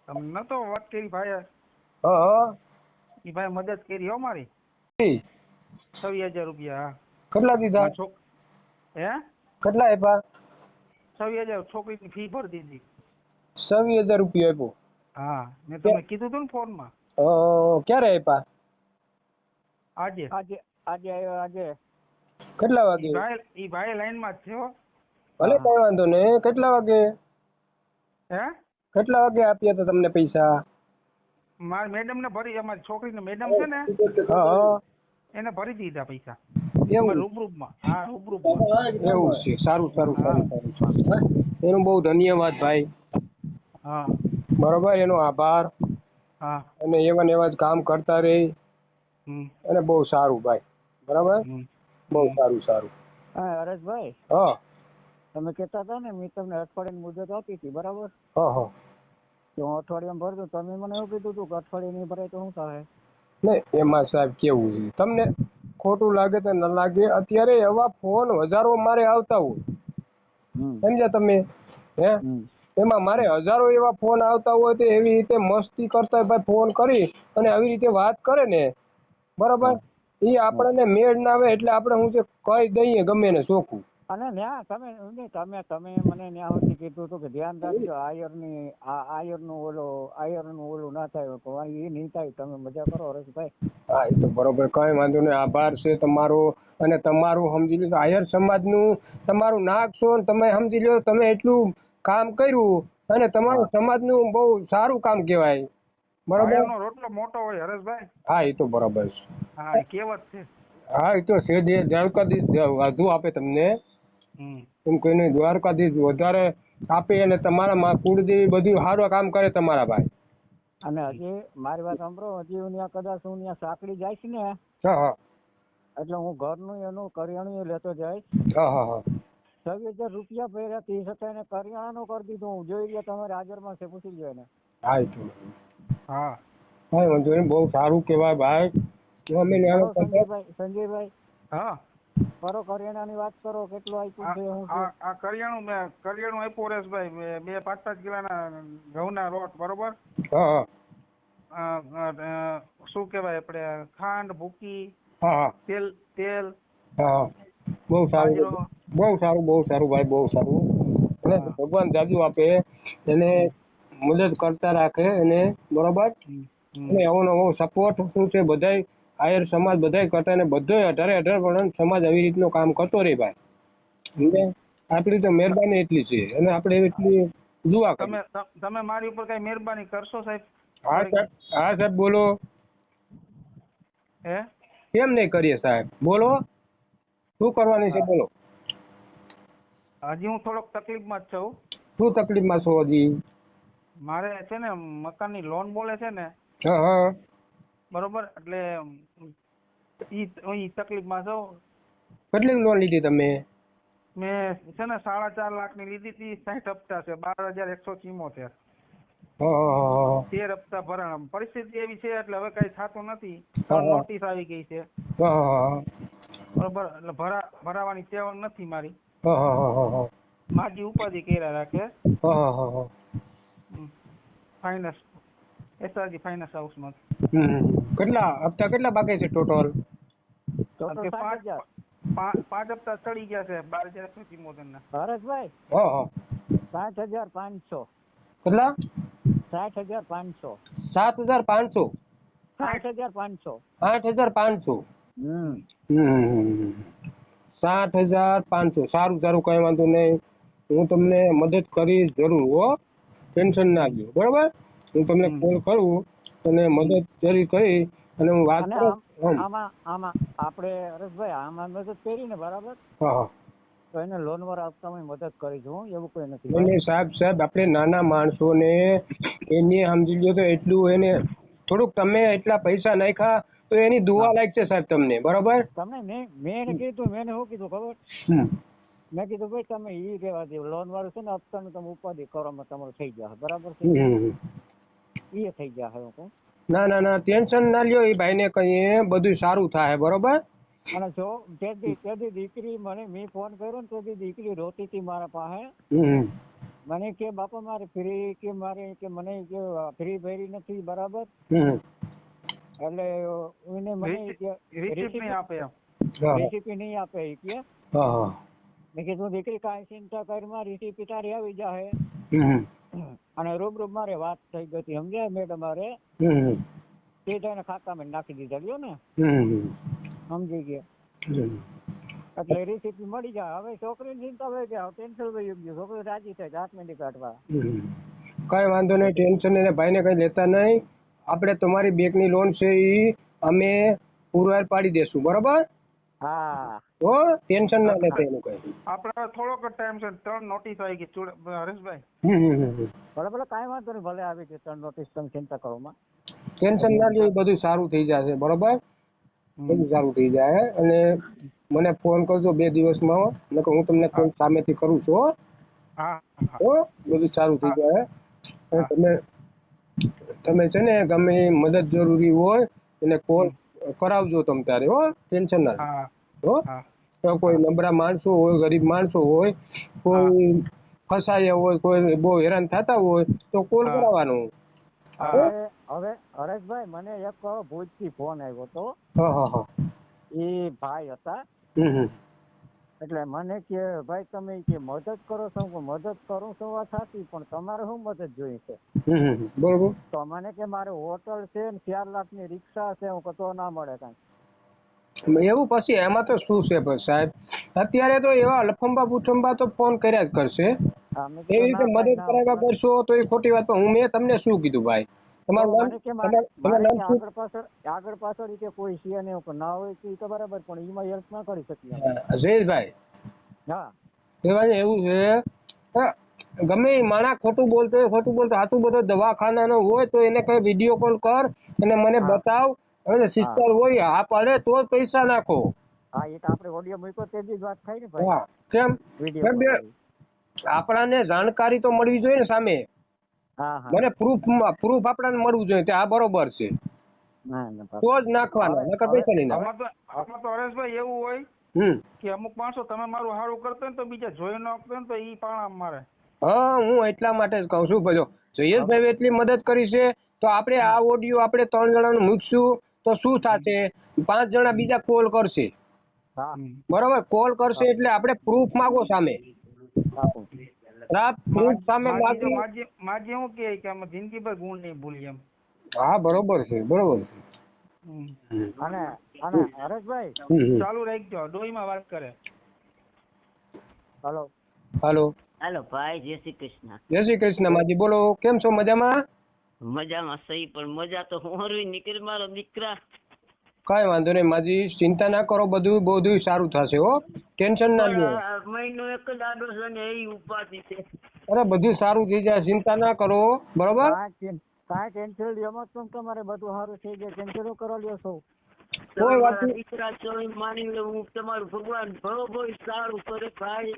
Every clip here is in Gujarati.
તમને તો વાત કરી ભાઈ. હા એ ભાઈ મદદ કરી હો મારી. ઈ 26,000 રૂપિયા. કેટલા દીધા? હે કેટલા આપ્યા? 26,000 છોકરીની ફી ભરી દીધી. 26,000 રૂપિયા આપ્યો? હા, મેં તમને કીધું હતું ને ફોનમાં. ક્યારે આપ્યા? આજે આજે આજે આવ્યો આજે. કેટલા વાગે? ઈ ભાઈ લાઈનમાં જ છે હો. ભલે કઈ વાંધો નહીં. કેટલા વાગે? હે કેટલા વાગે આપ્યા હતા તમને પૈસા? મારી મેડમ ને ભરી, અમારી છોકરીને મેડમ છે ને હા એને ભરી દીધા પૈસા. એવું? રૂબરૂમાં. હા, રૂબરૂમાં. એવું છે. સારું સારું સારું સારું. એનું બહુ ધન્યવાદ ભાઈ. હા બરોબર, એનો આભાર. હા. અને એવા ને એવા જ કામ કરતા રહે. અને બહુ સારું ભાઈ. બરાબર, બહુ સારું સારું. હા હરેશભાઈ, હા તમે કહેતા હતા ને મેં તમને અઠવાડિયાની મુદત આપી હતી, બરાબર? હા હા. તો હું અઠવાડિયામાં ભરતો, તમે મને એવું કીધું હતું કે અઠવાડિયે નહીં ભરાય તો શું થાય? નહીં, એમાં સાહેબ કેવું છે, તમને ખોટું લાગે તો ન લાગે, અત્યારે એવા ફોન હજારો મારે આવતા હોય, સમજ્યા તમે? હે એમાં મારે હજારો એવા ફોન આવતા હોય તો એવી રીતે મસ્તી કરતા ભાઈ ફોન કરી અને આવી રીતે વાત કરે ને, બરાબર, એ આપણને મેળ ના આવે એટલે આપણે શું છે કહી દઈએ ગમે ને ચોખ્ખું. અને ન્યા તમે મને ન્યા સુધી કીધું હતું કે ધ્યાન રાખજો આયરનું ઓલું ના થાય, એ નહીં થાય. તમે મજા કરો હરેશભાઈ. હા, એ તો બરોબર, કઈ વાંધો નહીં. આભાર છે તમારો. અને તમારું સમજી લો આયર સમાજનું તમારું નાક છો, તમે સમજી લો તમે એટલું કામ કર્યું અને તમારું સમાજનું બહુ સારું કામ કહેવાય. બરોબર, રોટલો મોટો હોય હરેશભાઈ. હા એ તો બરોબર છે. હા, એ કહેવત છે. હા, એ તો છે. દ્વારકાધીશ વધુ આપે તમને, એમ કોઈને દ્વારકાધીશ વધારે આપે અને તમારા કુળદેવી બધું સારું કામ કરે તમારા ભાઈ. અને હજી મારી વાત સાંભળો, હજી હું કદાચ હું સાંકળી જઈશ ને, હા હા, એટલે હું ઘરનું એનું કરિયાણું લેતો જઈશ. હા હા હા. 26,000 રૂપિયા ભર્યા, 30 એને કરિયાણાનું કરી દીધું. હું જોઈ ગયા, તમારે હાજરમાં છે, પૂછી લ્યો એને. હા, એ તો હા હા, વાંધો નહીં, બહુ સારું કહેવાય ભાઈ. સંજયભાઈ, હા કરો, કરિયાણાની વાત કરો, કેટલું આપ્યું છે? આ કરિયાણું આપ્યું હરેશભાઈ, 5-5 કિલોના ઘઉંના લોટ, બરોબર. હા હા. શું કહેવાય આપણે, ખાંડ, ભૂકી, હા તેલ. હા, બહુ સારું, બહુ સારું, બહુ સારું ભાઈ, બહુ સારું. અને ભગવાન જાજુ આપે, એને મદદ કરતા રાખે એને, બરોબર. અને એવો નવો સપોર્ટ શું છે, બધાય આયર સમાજ બધાય કરતા ને બધોય 18 સમાજ આવી રીતનું કામ કરતો રહે ભાઈ. આપણી તો મહેરબાની એટલી છે અને આપણે એટલી દુઆ કરીએ. તમે મારી ઉપર કઈ મહેરબાની કરશો સાહેબ? હા સાહેબ, હા સાહેબ, બોલો. હે, કેમ નહીં કરીએ સાહેબ, બોલો. શું કરવાની છે બોલો. હજી હું થોડોક તકલીફમાં જ છું. શું તકલીફમાં છો હજી? મારે છે ને મકાનની લોન બોલે છે ને, હા હા, બરોબર, એટલે ઈ તકલીફમાં છું. કેટલી લોન લીધી તમે? મેં છે ને 4.5 લાખની લીધી હતી. 60 હપ્તા છે, 12,174. હા 13 હપ્તા ભરાણા. પરિસ્થિતિ એવી છે એટલે હવે કઈ થતું નથી. હા 3 નોટિસ આવી ગઈ છે, હા બરોબર. એટલે ભરાવાની ટેવ નથી મારી. હા માજી ઉપાધિ કર્યા રાખે. હા. ફાઇનાન્સ, એસઆરજી ફાઇનાન્સ હાઉસમાં. કેટલા હપ્તા કેટલા બાકી છે ટોટલ? 5 હપ્તા ચડી ગયા છે, 12,174 ના. હરેશભાઈ, હા 60,500. કેટલા? 60,500. 7,500? 60,500. 8,500? 7,500. સારું સારું, કઈ વાંધો નહીં. હું તમને મદદ કરીશ જરૂર, હો. ટેન્શન ના લ્યો, બરોબર. હું તમને કોલ કરું અને મદદ કરી અને હું વાત કરું. આમાં આપણે હરેશભાઈ આમાં મદદ કરી ને, બરાબર. હા. તો એને લોન વાળા હપ્તામાં મદદ કરી દઉં, એવું કોઈ નથી. નહીં સાહેબ, આપણે નાના માણસોને એને સમજી લો તો એટલું એને થોડુંક તમે એટલા પૈસા નાખ્યા તો એની દુઆ લાગશે સાહેબ તમને, બરોબર. તમને મેં એને કીધું, મેં શું કીધું ખબર? મેં કીધું ભાઈ તમે ઈ રહેવા દો, લોન વાળું છે ને હપ્તાનું તમે ઉપાધિ કરવામાં તમારું થઈ જશે, બરાબર છે. એ થઈ જશે. હું ના ટેન્શન ના લ્યો, એ ભાઈને કહીએ બધું સારું થાય, બરોબર. અને જો તેથી દીકરી મને મેં ફોન કર્યો ને તો દીકરી રોતી હતી મારા પાસે. મને કે બાપા મારે ફ્રી કે મારે કે મને કે ફ્રી ભરી નથી બરાબર. એટલે એને મને કે રેસીપી આપે એમ રેસીપી નહીં આપે એ કે મેં કીધું દીકરી કાંઈ ચિંતા કરમાં રેસીપી તારી આવી જાય. અને રૂબરૂ મારે વાત થઈ ગઈ હતી સમજ્યા મેડમ મારે તે તેને ખાતામાં નાખી દીધા લ્યો ને સમજી ગયા. એટલે રેસીપી મળી જાય. હવે છોકરીની ચિંતા હોય કે ટેન્શન વહી ગયું છોકરી રાજી થાય 8 મિનિટ કાઢવા. કઈ વાંધો નહીં ટેન્શન એને ભાઈને કઈ લેતા નહીં. આપણે તમારી બેંકની લોન છે એ અમે પુરવાર પાડી દેશું બરોબર. હા હો ટેન્શન ના લેતા એનું કઈ. આપણે થોડોક ટાઈમ છે 3 નોટિસ આવી ગઈ હરેશભાઈ. ભલે કાંઈ વાંધો નહીં ભલે આવી ગઈ 3 નોટિસ તમે ચિંતા કરો માં. ટેન્શન ના લે બધું સારું થઈ જશે બરોબર. બધું સારું થઈ જાય અને મને ફોન કરજો 2 દિવસમાં નકર હું તમને ફોન સામેથી કરું છું. હા હો બધું સારું થઈ જાય. અને તમે છે ને ગમે મદદ જરૂરી હોય એને કોલ કરાવજો તમે ત્યારે હો ટેન્શન ના હો. તો કોઈ નબળા માણસો હોય ગરીબ માણસો હોય કોઈ ફસાયા હોય કોઈ બહુ હેરાન થતા હોય તો કોલ કરાવવાનો. હવે હરેશભાઈ મને એક ભુજથી ફોન આવ્યો હતો. એ ભાઈ હતા એટલે મને કે ભાઈ તમે કે મદદ કરો છો મદદ કરું છું વાત સાચી પણ તમારે શું મદદ જોઈએ છે. બરોબર. તો મને કે મારે હોટલ છે ને 4 લાખની રિક્ષા છે હું કતો ના મળે કાંઈ. એવું પછી એમાં તો શું છે સાહેબ અત્યારે તો એવા લફંબા બુથંબા તો ફોન કર્યા જ કરશે. એવી રીતે મદદ કરાવ્યા કરશો તો એ ખોટી વાત. મેં તમને શું કીધું ભાઈ આગળ પાછળ રીતે કોઈ છે ને ના હોય તો બરાબર પણ એમાં હેલ્પ ના કરી શકીએ. જયેશભાઈ હા એવું છે ગમે માણસ ખોટું બોલતો સાચું બધો દવાખાનાનો હોય તો એને કઈ વિડીયો કોલ કર અને મને બતાવ અને સિસ્ટર હોય હા પાડે તો પૈસા નાખો. હા એ તો આપણે ઓડિયો મૂક્યો તે જ વાત થઈ ને ભાઈ. હા કેમ આપણાને જાણકારી તો મળવી જોઈએ ને સામે. મને પ્રૂફ આપણાને મળવું જોઈએ આ બરોબર છે તો જ નાખવાના નકર પૈસા નહીં નાખવાના. આમાં તો હરેશભાઈ એવું હોય કે અમુક માણસો તમે મારું સારું કરતા ને તો બીજા જોઈ ન આપતો ને તો ઈ પાણા મારે. હા હું એટલા માટે જ કહું છું ભજો જયેશભાઈ એટલી મદદ કરી છે તો આપણે આ ઓડિયો આપણે 3 જણાનું મૂકશું તો શું થશે 5 જણા બીજા કોલ કરશે બરોબર. કોલ કરશે એટલે આપણે પ્રૂફ માંગો સામે. માજી હું કે અમે જિંદગીભર ગુણ નહીં ભૂલી એમ. હા બરોબર છે બરોબર છે. અને હરેશભાઈ ચાલુ રાખજો ડોહીમાં વાત કરે. હાલો હાલો ભાઈ જય શ્રી કૃષ્ણ. જય શ્રી કૃષ્ણ માજી બોલો કેમ છો મજામાં. મજામાં સહી પણ મજા તો હોરવી નીકળી મારો દીકરા. કઈ વાંધો નહીં માજી ચિંતા ના કરો બધું સારું થશે હો ટેન્શન ના લો. મહિનો એક જ આડો છે ને એ ઉપાધિ છે. અરે બધું સારું થઈ જાય ચિંતા ના કરો બરોબર. કાંઈ ટેન્શન લ્યો તો તમારે બધું સારું થઈ જાય ટેન્શન કરો લ્યો છો. કોઈ વાત દીકરા છો માની લો હું તમારું ભગવાન બરોબર સારું કરે ભાઈ.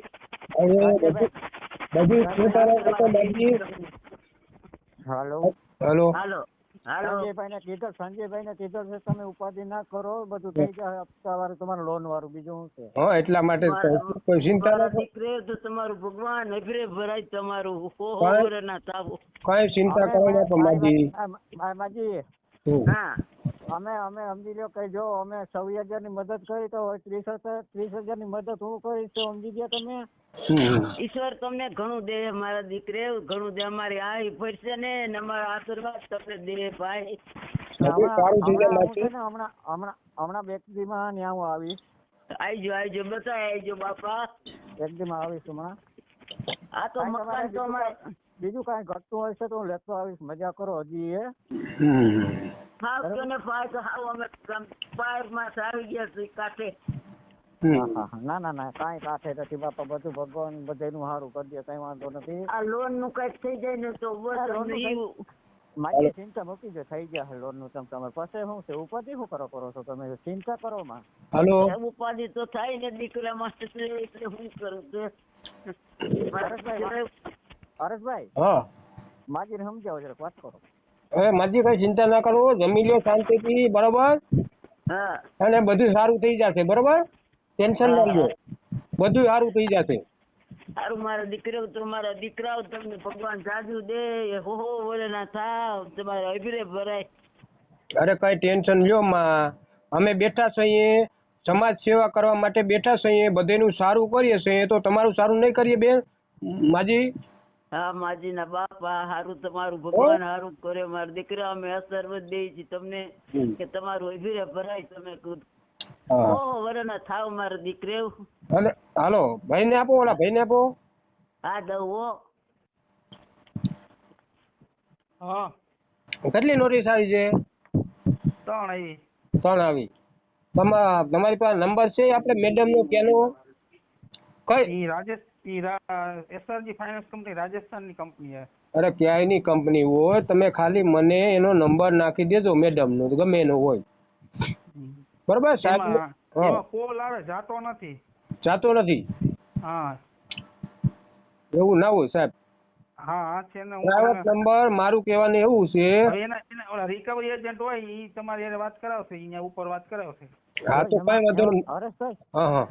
હાલો સંજયભાઈ ને કીધું છે તમે ઉપાધિ ના કરો બધું થઈ જાય હપ્તા વાળું તમારું લોન વાળું બીજું શું છે. એટલા માટે કોઈ ચિંતા ના દીકરે તો તમારું ભગવાન અઘરે ભરાય તમારું ના થાવું. કઈ ચિંતા કરો માજી હા અમે સમજી લો કઈ જો અમે 26,000 ની મદદ કરી તો 30,000 ની મદદ હું કરીશ તો સમજી ગયા તમે. ઈશ્વર તમને ઘણું દે મારા દીકરે ઘણું દે. અમારી આ પડશે ને અમારા આશીર્વાદ તમને દે ભાઈ. હમણાં બેકરીમાં ત્યાં હું આવીશ. આવજો બધા બાપા બેકરીમાં આવીશ હમણાં. આ તો મકાન તો બીજું કાંઈ ઘટતું હોય છે તો હું લેતો આવીશ. મજા કરો હજી એ ના કાંઈ કાંઠે નથી બાપા બધું ભગવાન બધાનું સારું કરી દે કઈ વાંધો નથી. આ લોન નું કઈક થઈ જાય ને તો મારી ચિંતા મૂકી દે થઈ જશે લોન નું. તમે પાસે શું છે ઉપાધિ શું કરો છો તમે ચિંતા કરો માં. ઉપાધિ તો થાય ને દીકરા માં એટલે શું કરું. હરેશભાઈ માજી ને સમજાવો જરા વાત કરો. હવે માજી કઈ ચિંતા ના કરો જમી લો શાંતિથી બરોબર. અને બધું સારું થઈ જશે બરોબર ટેન્શન ના લો બધું સારું થઈ જશે. સારું મારા દીકરો તમારા દીકરાઓ તમને ભગવાન જાજુ દે હો વરે ના થાવ તમારા અભિરે ભરાય. અરે કઈ ટેન્શન લ્યો માં, અમે બેઠા છીએ સમાજ સેવા કરવા માટે બેઠા છીએ, બધેનું સારું કરીએ છીએ, તો તમારું સારું નહીં કરીએ બેન માજી? હા માજી ના બાપા હારું તમારું ભગવાન હારું કરે મારા દીકરા અમે આશીર્વાદ દઈએ છીએ તમને કે તમારું અભિરે ભરાય તમે હો વરે ના થાવ મારા દીકરે. અને હાલો ભાઈને આપો, ઓલા ભાઈને આપો. હા દઉં હો. હા કેટલી નોટિસ આવી છે? 3 આવી. 3 આવી. તમારી પાસે નંબર છે આપણે મેડમ નો ત્યાંનો? કઈ SRG ફાઇનાન્સ કંપની રાજસ્થાનની કંપની છે. અરે ક્યાંયની કંપની હોય, તમે ખાલી મને એનો નંબર નાખી દેજો મેડમ નો, ગમે એનો હોય. બરોબર સાહેબ? એમાં કોલ આવે જાતો નથી. જાતો નથી? હા એવું ના હોય સાહેબ. હા છે ને. પ્રાઇવેટ નંબર મારું કહેવાનું એવું છે. એના ઓલા રિકવરી એજન્ટ હોય ઈ તમારી એને વાત કરાવશે, અહીંયા ઉપર વાત કરાવશે. હા તો કઈ વાંધો નહીં. હરેશભાઈ હા હા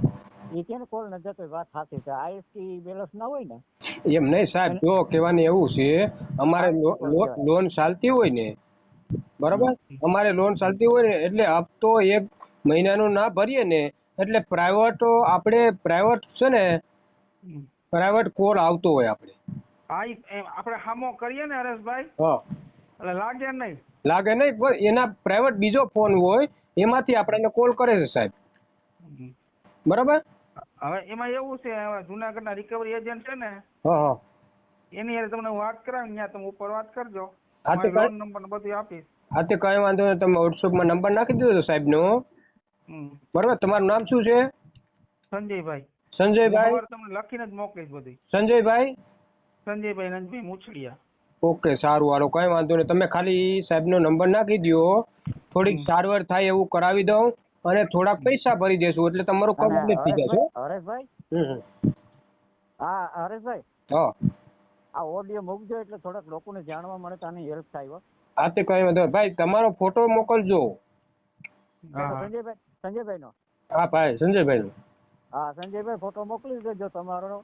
એ કે કોલ ન જતો વાત સાચી છે. IST બેલેન્સ ના હોય ને એમ નહીં સાહેબ, જો કહેવાનું એવું છે અમારે લોન ચાલતી હોય ને, બરાબર, અમારે લોન ચાલતી હોય ને એટલે હપ્તો 1 મહિનાનો ના ભરીએ ને એટલે પ્રાઇવેટ આપણે પ્રાઇવેટ છે ને પ્રાઇવેટ કોલ આવતો હોય આપણે. આપણે હામો કરીએ ને હરેશભાઈ હા એટલે લાગે નહીં. લાગે નહીં, પણ એના પ્રાઇવેટ બીજો ફોન હોય એમાંથી આપણને કોલ કરે છે સાહેબ. બરાબર. હવે એમાં એવું છે જુનાગઢના રિકવરી એજન્ટ છે ને હા હા એની હારે તમને વાત કરાવી ત્યાં તમે ઉપર વાત કરજો. હા તે લોન નંબર ને બધું આપીશ. હા તે કઈ વાંધો નહીં, તમે વોટ્સઅપમાં નંબર નાખી દેજો સાહેબનો. બરાબર. તમારું નામ શું છે? સંજયભાઈ. સંજયભાઈ? તમને લખીને જ મોકલીશ બધી. સંજયભાઈ? સંજયભાઈ નંદભાઈ મુછડિયા. ઓકે સારું, હાલો કઈ વાંધો નહીં, તમે ખાલી સાહેબનો નંબર નાખી દો, થોડીક સારવાર થાય એવું કરાવી દઉં અને થોડાક પૈસા ભરી દેશું એટલે તમારું કમ્પ્લીટ થઈ જશે. હરેશભાઈ હા હરેશભાઈ હા આ ઓડિયો મૂકજો એટલે થોડાક લોકોને જાણવા મળે તો આની હેલ્પ થાય. હા તે કઈ વાંધો ભાઈ, તમારો ફોટો મોકલજો. સંજયભાઈ નો? હા ભાઈ સંજયભાઈ નો. હા સંજયભાઈ ફોટો મોકલી દેજો તમારો.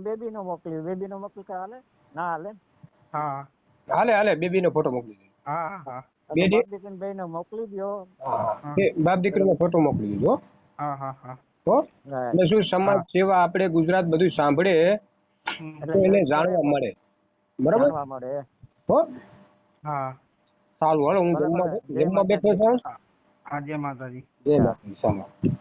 બેબી નો મોકલી, બેબી નો મોકલી કે હાલે? ના હાલે? હા હાલે હાલે, બેબી નો ફોટો મોકલી દો. હા હા ભાઈ નો મોકલી દો. બાપ દીકરીનો ફોટો મોકલી દેજો. હા હા હા હો એટલે શું સમાજ સેવા આપણે ગુજરાત બધું સાંભળે એટલે એને જાણવા મળે. બરાબર હો? હા સારું, હાલો હું જમવા બેઠો છું. જય માતાજી. જય માતાજી.